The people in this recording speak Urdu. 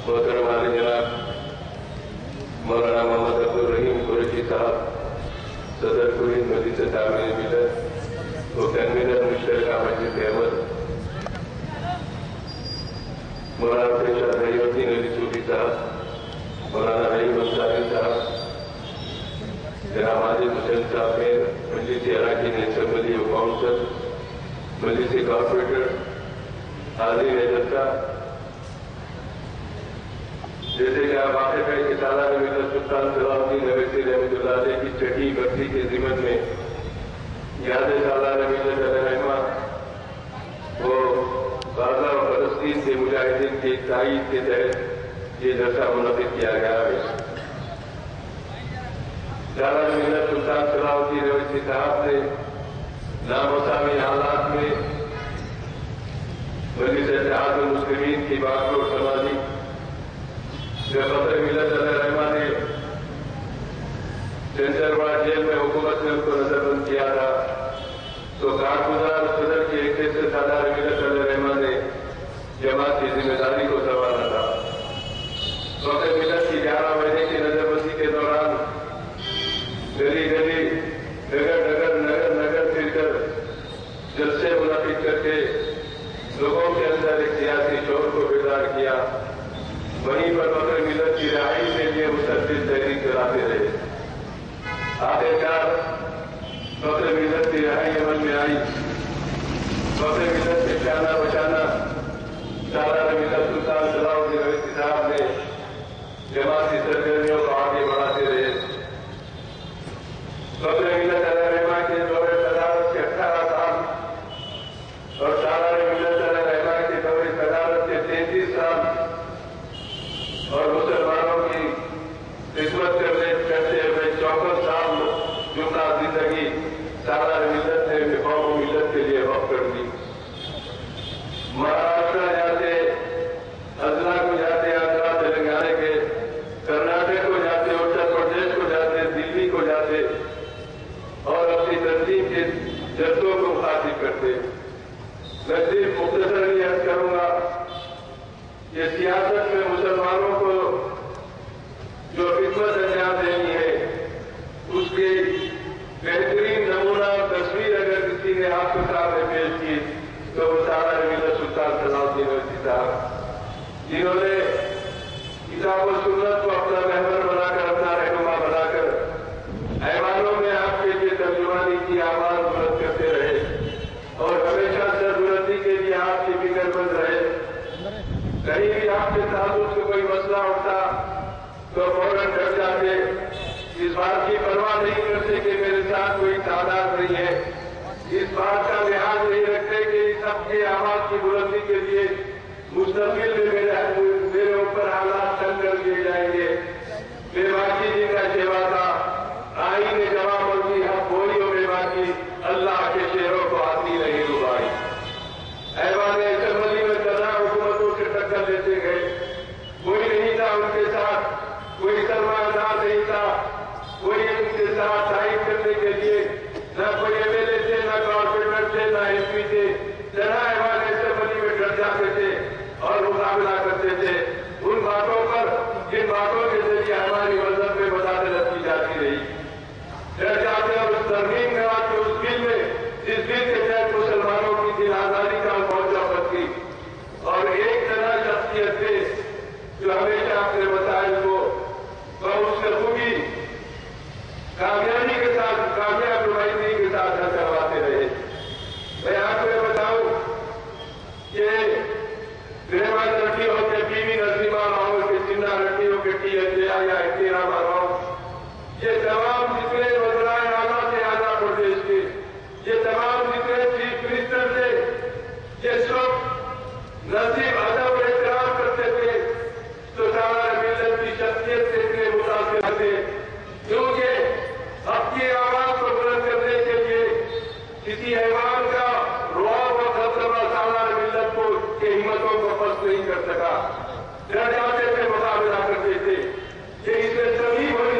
محترم عالی جناب مولانا محمد عبدالرحیم قریشی صاحب صدر کلین مجلس تعمیر ملت و کنوینر مشترکہ مجلس احمد، مولانا پیشہ رحیم الدین علی صوفی صاحب، مولانا رحیم انصاری صاحب، جناب عادل حسین صاحب میر، مجلس اراکین اسمبلی و کونسل، مجلس کارپوریٹر، حاضرین اجلاس، جیسے کہ آپ واقف ہے کہ سالانہ ملت سلطان صلاح الدین اویسی رحمۃ اللہ علیہ کی چھٹی برسی کے ضمن میں یاد سالانہ ملت علیہ رحمہ وہ غزہ و فلسطین کے مجاہدین کی تائید کے تحت یہ جلسہ منعقد کیا گیا ہے۔ سالانہ ملت سلطان صلاح الدین اویسی صاحب نے نامساوی حالات میں مجلس اتحاد المسلمین کی بات کو سمجھی۔ جب صدر ملت علیہ رحمہ نے سینٹر والا جیل میں حکومت نے ان کو نظر بند کیا تھا تو کارگزار صدر کے عہدے سے سالار ملت علیہ رحمہ نے جماعت کی ذمہ داری کو سنبھالا تھا۔ صدر ملت کی 11 مہینے کی نظر بندی کے دوران گلی گلی نگر پھر کر جلسے منعقد کر کے لوگوں کے اندر ایک سیاسی شعور کو بیدار کیا، وہیں پر صدر ملت کی رہائی کے لیے مسلسل تحریک چلاتے رہے۔ آخرکار صدر ملت کی رہائی عمل میں آئی۔ صدر ملت سے شانہ بشانہ سالانہ ملت سلطان صلاح الدین اویسی صاحب نے جماعتی سرگرمیوں کو آگے بڑھاتے رہے۔ صدر ملت علیہ رحمہ کے دور صدارت کے 18 سال اور سالانہ ملت علیہ رحمہ کے دور صدارت کے 33 سال اور مسلمانوں کی خدمت کرتے ہوئے 64 سال جملہ زندگی سالانہ ملت نے قوم و ملت کے لیے وقف کر دی۔ مہاراشٹر جاتے، اضلاع کو جاتے، آندھرا تلنگانہ کے، کرناٹک کو جاتے، اتر پردیش کو جاتے، دلی کو جاتے اور اپنی تنظیم کے جذبوں کو مخاطب کرتے۔ میں صرف مختصر عرض کروں گا کہ سیاست میں مسلمانوں کو جو خدمت انجام دینی ہے اس کی بہترین نمونہ اور تصویر اگر کسی نے آپ کے سامنے پیش کی تو وہ سالانہ ملت سلطان صلاح الدین اویسی صاحب، جنہوں نے کتاب و سنت کو اپنا محور بنا کر، اپنا رہنما بنا کر ایوانوں میں آپ کے لیے ترجمانی کی آواز بلند کرتے رہے اور ہمیشہ سربلندی کے لیے آپ کی فکر مند رہے۔ کہیں بھی آپ کے تعلق سے کوئی مسئلہ اٹھتا تو فوراً ڈر جاتے، اس بات کی پرواہ نہیں کرتے کہ میرے ساتھ کوئی تعداد نہیں ہے، اس بات کا لحاظ نہیں رکھتے کہ اس سب کی آواز کی بلندی کے لیے مستقبل میں میرے اوپر حالات تنگ کر دیے جائیں گے۔ بے باکی جن کا شیوا تھا، آئین نے جواب اور دی، ہم بولی ہو بے باکی، اللہ کے شہروں کو آتی نہیں ڈبائی۔ ایوان اسمبلی میں تنہا حکومتوں سے ٹکر لیتے گئے، کوئی نہیں تھا ان کے ساتھ، کوئی سرمایہ دار نہیں تھا، کوئی ان کے ساتھ تائید کرنے کے لیے نہ کوئی ایم ایل اے تھے، نہ کارپوریٹر تھے، نہ ایم پی تھے۔ تنہا ایوان اسمبلی میں ڈٹ جاتے تھے اور مقابلہ کرتے تھے ان باتوں پر جن باتوں کے ذریعے ہماری مذہب میں مداخلت کی جاتی رہی۔ ڈٹ جاتے اور اس ترمیم کے بعد اس بل میں جس بل کے تحت مسلمانوں کی دل آزادی کا موضوع کی اور ایک طرح شخصیت تھے جو ہمیشہ اپنے مسائل کو بہت خوبی، کامیابی کے ساتھ، کامیاب نمائندگی کے ساتھ حل کرواتے رہے۔ میں آپ کو بتاؤں کہ گریوان لڑکیوں کے پی وی نرسمہا راؤ کے چنا لڑکیوں کے ٹی ایچ اے یا این ٹی راما راؤ، یہ تمام جتنے وزرائے اعلیٰ تھے آندھرا پردیش کے، یہ تمام جتنے چیف منسٹر تھے، یہ سب نصیب ادب اور احترام کرتے تھے تو سالانہ ملت کی شخصیت سے اتنے متاثر تھے کیونکہ اپنی آواز کو بلند کرنے کے لیے کسی حیوان کا رعب اور دبدبہ سالانہ ملت کو کی ہمتوں کو پست نہیں کر سکا۔ ڈر جاتے تھے، مقابلہ کرتے تھے کہ اس میں سبھی بڑی